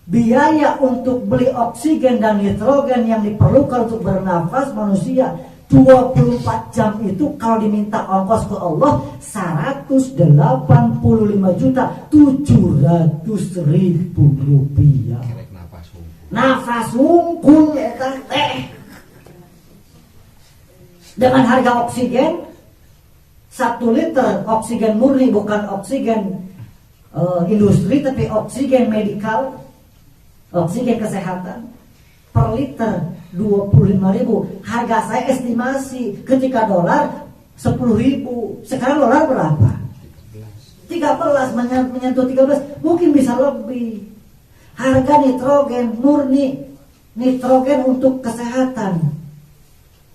biaya untuk beli oksigen dan nitrogen yang diperlukan untuk bernafas manusia 24 jam itu kalau diminta ongkos ke Allah 185.700.000 rupiah. Nafas hungkul eta teh. Dengan harga oksigen 1 liter oksigen murni, bukan oksigen industri tapi oksigen medikal, oksigen kesehatan per liter 25.000. Harga saya estimasi ketika dolar 10.000. Sekarang dolar berapa? 13, menyentuh 13, mungkin bisa lebih. Harga nitrogen murni, nitrogen untuk kesehatan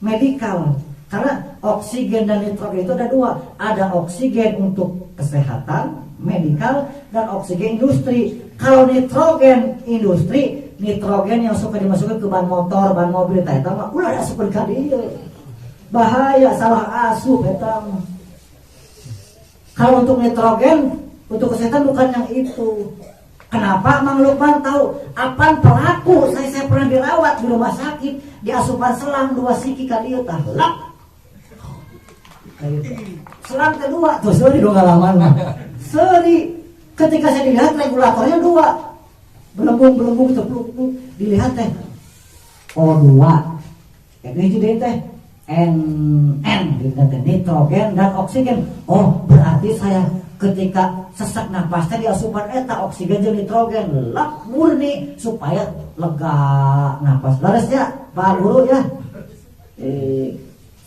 medikal. Karena oksigen dan nitrogen itu ada dua. Ada oksigen untuk kesehatan medikal dan oksigen industri. Kalau nitrogen industri, nitrogen yang suka dimasukkan ke ban motor, ban mobil, eta mah ulah asupkeun ka dieu. Bahaya, salah asup eta mah. Kalau untuk nitrogen untuk kesehatan bukan yang itu. Kenapa Mang Lukman tahu? Apaan pelaku? Saya pernah dirawat di rumah sakit, di asupan selang 2 siki ka dieu tah. Selang kedua tuh seri dong ngalaman mah. Seri ketika saya dilihat regulatornya 2. Belembung cepluk dilihat teh. Oh 2. Ini jadi teh NN nitrogen dan oksigen. Oh berarti saya ketika sesak napasnya di asupan eta oksigen dan nitrogen lak murni supaya lega napas. Laresnya Pak Guru ya.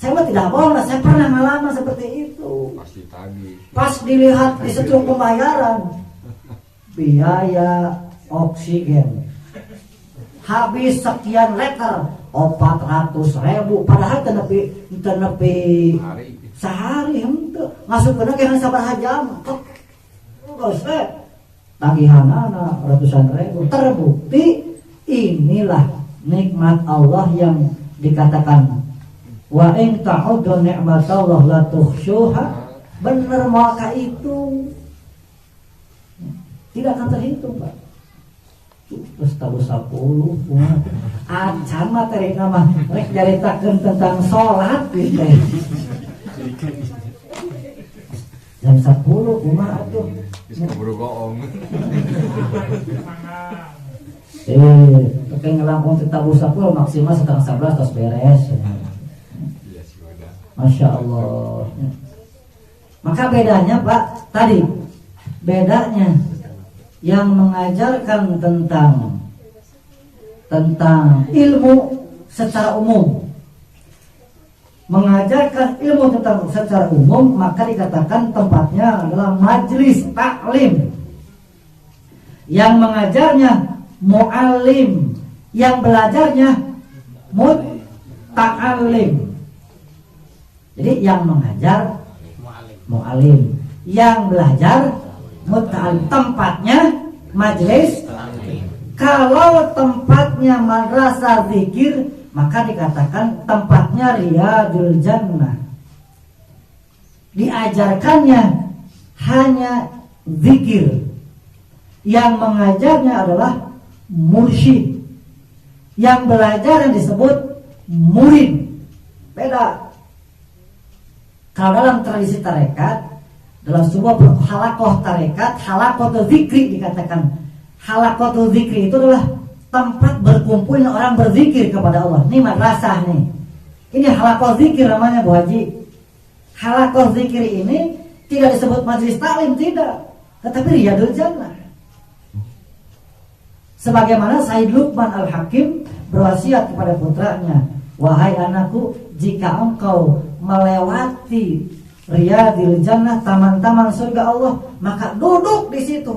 Saya mah tidak bohong, saya pernah ngalaman seperti itu. Pasti tadi. Pas dilihat di setruk pembayaran biaya oksigen habis sekian liter 400.000, padahal tenepi sehari henteu masukkeun ke sabaraha jam geus tagihanana ratusan ribu. Terbukti inilah nikmat Allah yang dikatakan wa in ta'uddu ni'matallah la tuhsyuha. Bener maka itu tidak akan terhitung, Pak. Terus tahu 10 acan materi nama rek jaritakeun tentang salat gitu. Jam 10 kumaha atuh? Geus keburu goong. Pakai ngelangkung kita usah maksimal setengah 11 terus beres. Masya Allah. Maka bedanya Pak tadi, bedanya yang mengajarkan tentang ilmu secara umum, mengajarkan ilmu tentang secara umum, maka dikatakan tempatnya adalah majelis taklim. Yang mengajarnya muallim, yang belajarnya muta'allim. Jadi yang mengajar mu'alim, yang belajar muta'alim. Tempatnya majelis. Kalau tempatnya madrasah zikir, maka dikatakan tempatnya Riyadul Jannah. Diajarkannya hanya zikir. Yang mengajarnya adalah mursyid. Yang belajar yang disebut murid. Beda. Kalau dalam tradisi tarekat, dalam sebuah halakoh tarekat, halakoh zikri dikatakan. Halakoh zikri itu adalah tempat berkumpulnya orang berzikir kepada Allah. Ini madrasah nih. Ini halakoh zikir namanya Bu Haji. Halakoh zikir ini tidak disebut majelis taklim, tidak, tetapi Riyadul Jannah. Sebagaimana Said Luqman Al-Hakim berwasiat kepada putranya, wahai anakku, jika engkau melewati Riyadul Jannah, taman-taman surga Allah, maka duduk di situ.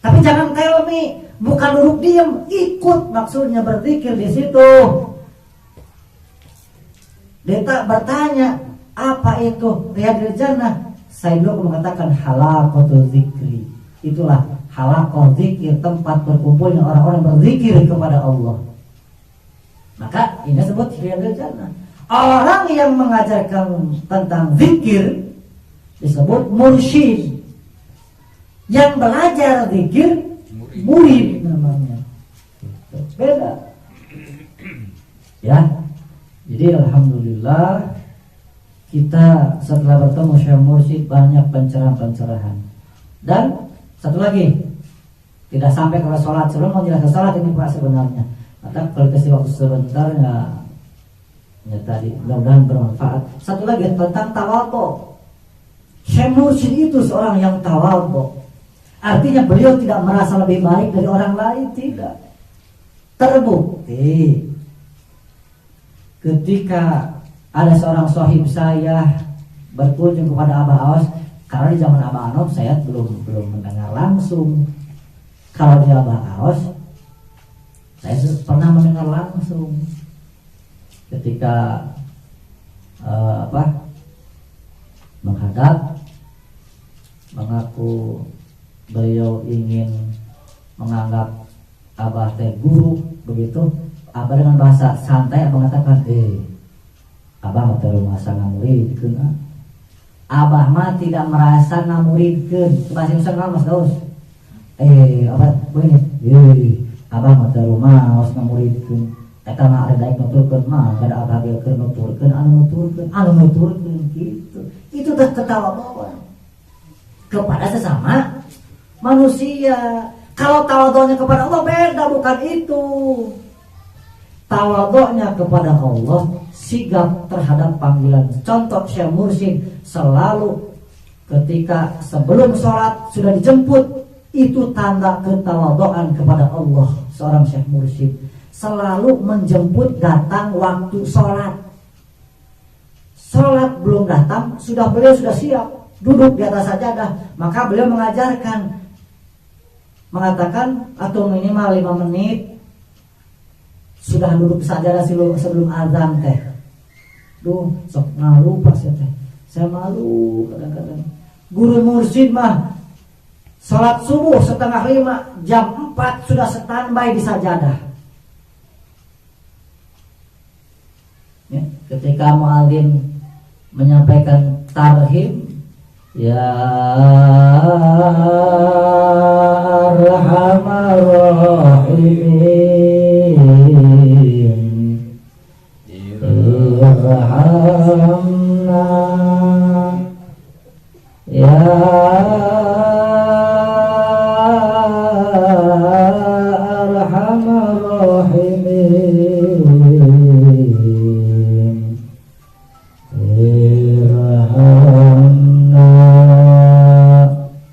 Tapi jangan tell me, bukan duduk diam, ikut, maksudnya berzikir di situ. Dia bertanya, apa itu Riyadul Jannah? Said Luqman mengatakan halaqatul zikri. Itulah halaqah zikir, tempat berkumpulnya orang-orang berzikir kepada Allah. Maka ini disebut Riyadul Jannah. Orang yang mengajarkan tentang zikir disebut mursyid. Yang belajar zikir murid namanya. Gitu. Beda. Ya. Jadi alhamdulillah kita setelah bertemu Syekh Mursyid banyak pencerahan-pencerahan. Dan satu lagi, tidak sampai kepada sholat. Sebelum mau jelaskan sholat ini Pak sebenarnya. Maka kalau kasih waktu sebentar ya tadi mudah-mudahan bermanfaat. Satu lagi tentang tawadhu. Syekh Mursyid itu seorang yang tawadhu. Artinya beliau tidak merasa lebih baik dari orang lain, tidak. Terbukti ketika ada seorang sahib saya berkunjung kepada Abah Aos, karena di zaman Abah Anos saya belum mendengar langsung. Kalau di Abah Aos saya pernah mendengar langsung ketika menghadap mengaku beliau ingin menganggap Abah teh guru begitu. Abah dengan bahasa santai mengatakan, Abah mah teu merasa ngamuridkeun. Abah mah tidak merasa ngamuridkeun. Bahasa Indonesia Mas Daus. Abah begini. Abah mah teu maos ngamuridkeun. Eta mah ada daek nuturkeun mah, kada Abah ge keur nuturkeun anu nuturkeun gitu. Itu teh ketawadhuan kepada sesama manusia. Kalau tawadhunya kepada Allah beda, bukan itu. Tawadhunya kepada Allah sigap terhadap panggilan. Contoh Syekh Mursyid selalu ketika sebelum sholat sudah dijemput, itu tanda ketawadhuan kepada Allah. Seorang Syekh Mursyid selalu menjemput datang waktu sholat. Sholat belum datang, beliau sudah siap duduk di atas sajadah. Maka beliau mengatakan atau minimal 5 menit sudah duduk sajadah sebelum azan teh. Sok malu pas ya teh. Saya malu kadang-kadang. Guru mursyid mah salat subuh 4:30, jam 4 sudah standby di sajadah. Ya, ketika muadzin menyampaikan tarhim, ya arhamar rahimin irhamna ya arhamar rahimin irhamna,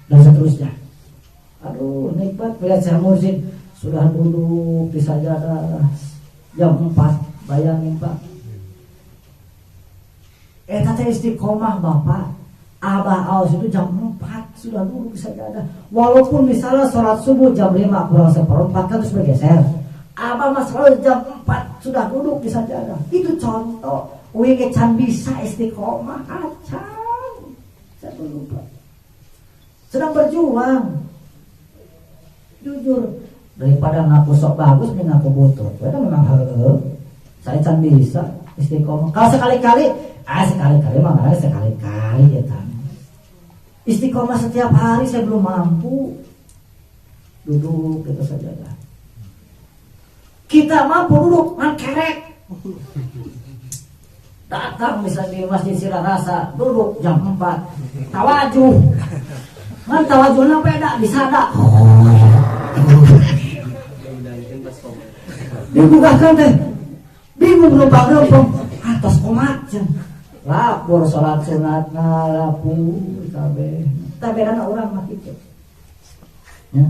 dan seterusnya. Aduh nikmat melihat Syekh Mursyid sudah duduk di sajadah jam 4. Bayangin Pak, tata istiqomah Bapak. Abah Aos itu jam 4 sudah duduk di sajadah. Walaupun misalnya sholat subuh jam 5 kurang 1/4 kan terus bergeser, Abah mah selalu jam 4 sudah duduk di sajadah. Itu contoh wingi can bisa istiqomah acan. Saya lupa. Sedang berjuang. Jujur, daripada ngaku sok bagus nih ngaku butuh. Itu memang saya can bisa istiqomah. Kalau sekali-kali mah nggak sekali-kali ya kan. Istiqomah setiap hari saya belum mampu. Duduk gitu saja dah. Kita mampu duduk mangkerek. Datang misalnya di Masjid Sirarasa, duduk jam 4. Tawajuh. Man tawajuhna beda disada. Dibugahkan teh. Bingung lempang-lempang atas komatnya. Lapor sholat sunatna lapur kabeh. Tabelana urang mah kitu. Ya.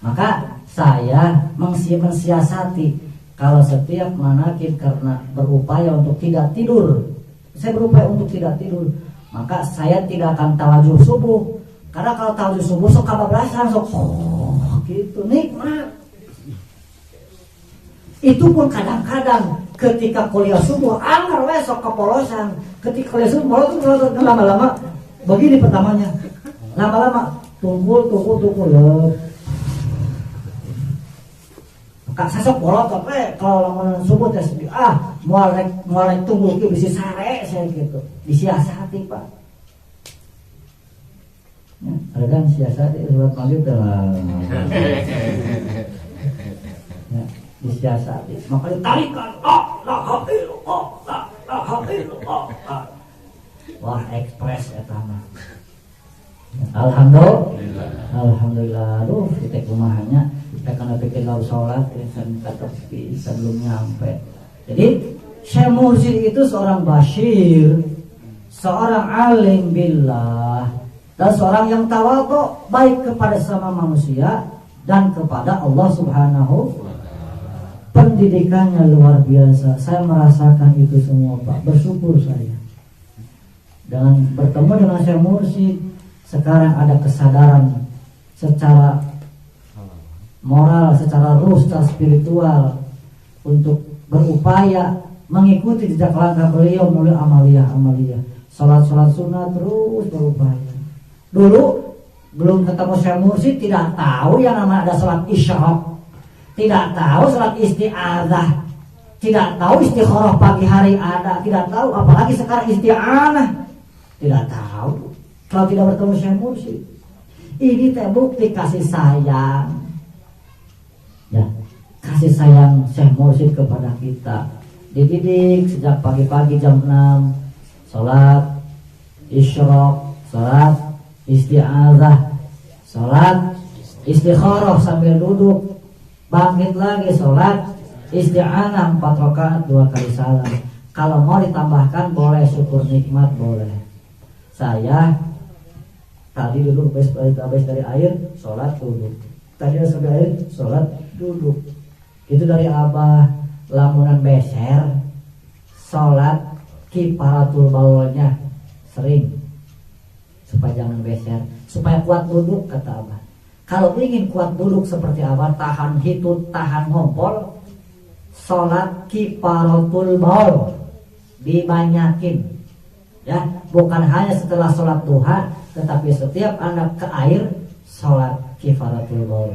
Maka saya mensiasati kalau setiap manakib karena berupaya untuk tidak tidur. Saya berupaya untuk tidak tidur, maka saya tidak akan tawajuh subuh. Karena kalau tawajuh subuh sok kabablasan sok gitu nikmat. Itu pun kadang-kadang ketika kuliah subuh anggar we sok kepolosan. Ketika kuliah subuh lama-lama begini pertamanya. Lama-lama tunggu. Maka sesok bolotot we kalau lamun subuh teh moal tunggu ki bisi sare saya gitu. Disiasati Pak. Ya, ada kan siasat sholat maghrib ya, disiasati maka ditarikan wah ekspres ya mah. Alhamdulillah aduh kita kumahannya kita kena pikir lau sholat kan kata sebelum nyampe. Jadi Syekh Mursyid itu seorang basyir, seorang alim billah, dan seorang yang tawadhu baik kepada sama manusia dan kepada Allah Subhanahu. Pendidikannya luar biasa. Saya merasakan itu semua, Pak. Bersyukur saya dengan bertemu dengan Syekh Mursyid. Sekarang ada kesadaran secara moral, secara ruh, secara spiritual untuk berupaya mengikuti jejak langkah beliau melalui amaliyah. Salat sunnah terus berupaya. Dulu belum ketemu Syekh Mursyid tidak tahu yang namanya ada salat isyraq, tidak tahu salat isti'adzah, tidak tahu istikharah pagi hari ada, tidak tahu apalagi sekarang isti'anah, tidak tahu. Kalau tidak bertemu Syekh Mursyid, ini teh bukti kasih sayang, ya kasih sayang Syekh Mursyid kepada kita. Dididik sejak pagi-pagi jam 6, sholat isyraq, sholat isti'adzah, sholat istikharah sambil duduk, bangkit lagi sholat isti'anah 4 rakaat 2 kali salam. Kalau mau ditambahkan boleh, syukur nikmat boleh. Saya tadi duduk habis dari air sholat duduk, tadi sampai air sholat duduk. Itu dari Abah lamunan beser sholat kifaratul baulnya sering supaya jangan beser, supaya kuat duduk kata Abah. Kalau ingin kuat duduk seperti Abah, tahan hitut, tahan ngompol, sholat kifaratul baul dibanyakin, ya bukan hanya setelah sholat duha, tetapi setiap anak ke air sholat kifaratul baul.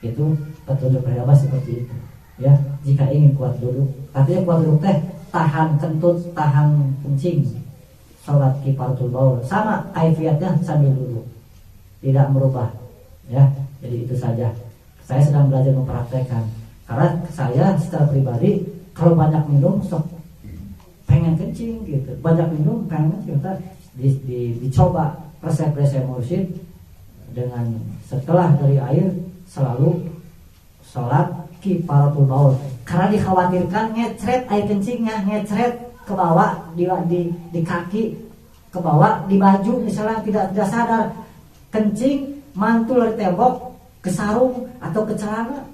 Itu petunjuk dari Abah seperti itu, ya jika ingin kuat duduk. Artinya kuat duduk teh tahan kentut, tahan kencing, sholat kifaratul baul sama kaifiatnya sambil duduk, tidak merubah, ya. Jadi itu saja. Saya sedang belajar mempraktekkan, karena saya secara pribadi kalau banyak minum sok pengen kencing gitu, banyak minum pengen kita dicoba resep Mursyid dengan setelah dari air selalu sholat kifaratul baul, karena dikhawatirkan ngecret air kencingnya, ngecret ke bawah di kaki, ke bawah di baju misalnya, tidak sadar kencing mantul dari tembok ke sarung atau ke celana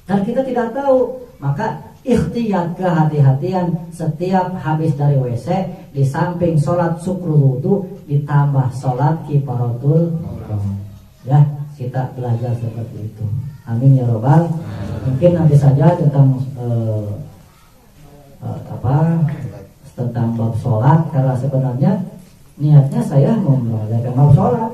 dan kita tidak tahu. Maka ikhtiyat, kehati-hatian setiap habis dari WC, di samping sholat syukrul wudu ditambah sholat kifaratul baul, ya kita belajar seperti itu. Amin ya robbal. Mungkin nanti saja tentang tentang bab sholat, karena sebenarnya niatnya saya mau belajar bab sholat,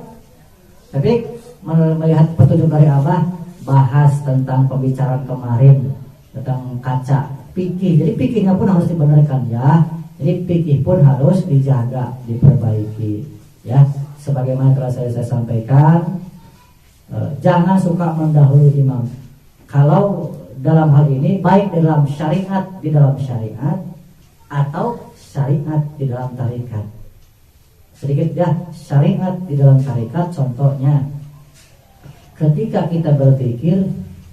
tapi melihat petunjuk dari Abah bahas tentang pembicaraan kemarin tentang kaca fikih. Jadi fikihnya pun harus dibenarkan, ya. Jadi fikih pun harus dijaga, diperbaiki, ya. Sebagaimana telah saya sampaikan, jangan suka mendahului imam. Kalau dalam hal ini baik dalam syariat, di dalam syariat atau syariat di dalam tarikat. Sedikit ya, syariat di dalam tarikat contohnya, ketika kita berpikir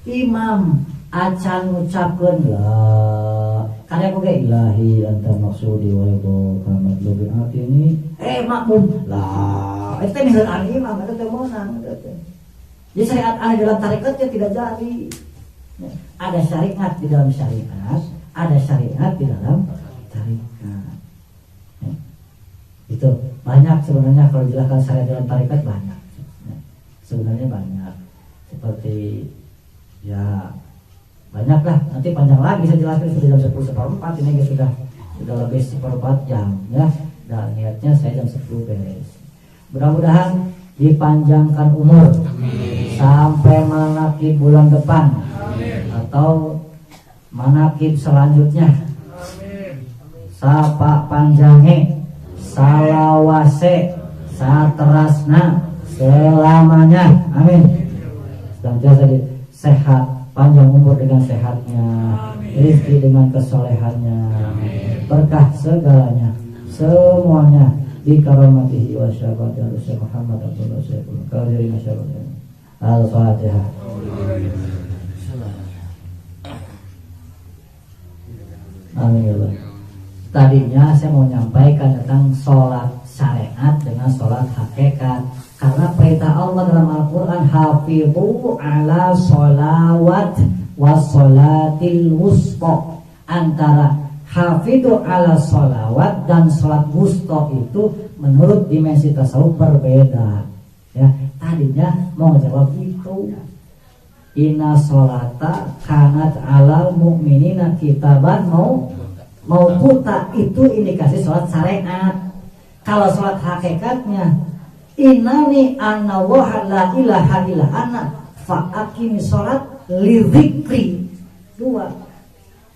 imam acan ngucapkeun la karya ku ge ilahi anta maksudi wa ridho kamat lubi atini makmum la itu teh meureun imam eta teh meunang eta teh. Jadi syariat ada dalam tarikatnya tidak jadi. Ada syariat di dalam syariat, ada syariat di dalam tarikat. Itu banyak sebenarnya, kalau dijelaskan syariat dalam tarikat banyak. Sebenarnya banyak. Seperti ya banyak lah, nanti panjang lagi saya jelaskan. Sudah jam 10:04 ini sudah lebih 1/4 jam, ya. Dan niatnya saya jam 10 beres. Mudah-mudahan dipanjangkan umur. Amin. Sampai manakib bulan depan. Amin. Atau manakib selanjutnya. Amin. Sapa panjange salawase saterasna selamanya. Amin. Senantiasa sehat, panjang umur dengan sehatnya, rezeki dengan kesolehannya, berkah segalanya, semuanya dikaromatihi wa syafati Rasul Muhammad Abdullah Syaikul Qadir masyaallah. Al-Fatihah. Amin ya Allah. Tadinya saya mau menyampaikan tentang sholat syariat dengan sholat hakikat, karena perintah Allah dalam Al-Quran, hafizu ala sholawat wassolatil wusta. Antara hafizu ala sholawat dan sholat wusta itu menurut dimensi tasawuf berbeda. Ya, tadinya mau jawab itu, inna sholata kanat alal mu'minina kitaban mauquta, itu indikasi sholat syariat. Kalau sholat hakikatnya, innani anna waha la ilaha illa ana fa'aqimi sholat li dzikri. Dua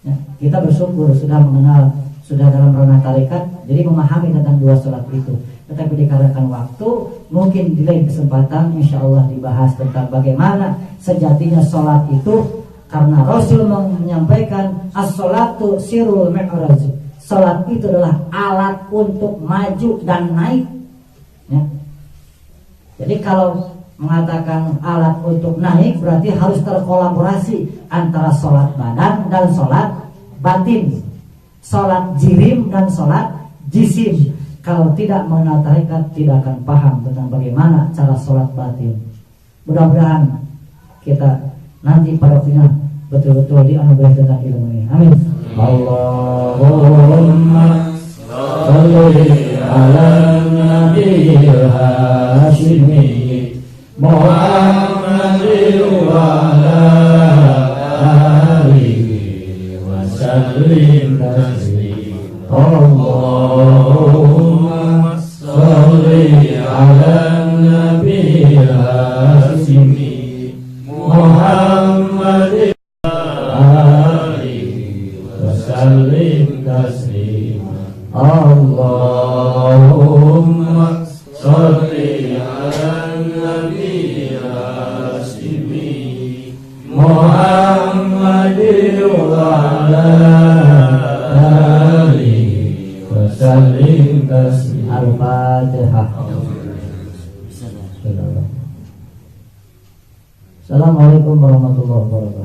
ya, kita bersyukur sudah mengenal, sudah dalam ranah tarekat, jadi memahami tentang dua sholat itu. Tetapi dikarenakan waktu, mungkin di lain kesempatan insya Allah dibahas tentang bagaimana sejatinya sholat itu. Karena Rasul menyampaikan as-sholatu sirul mi'raj, sholat itu adalah alat untuk maju dan naik ya. Jadi kalau mengatakan alat untuk naik, berarti harus terkolaborasi antara sholat badan dan sholat batin, sholat jirim dan sholat jisim. Kalau tidak mengenal tarekat, tidak akan paham tentang bagaimana cara sholat batin. Mudah-mudahan kita nanti pada waktunya betul-betul dianugerahkan tentang ilmu ini. Amin. Allahumma sholli ala nabiyil hashimi Muhammadin wa ala alihi wa sallim taslima. Allahumma sholli ala nabiyil hashimi Muhammadin Allahumma sholli ala nabi Hashimi Muhammadin wa ala alihi wa sallim taslima. Al-Fatihah. Assalamualaikum warahmatullahi wabarakatuh.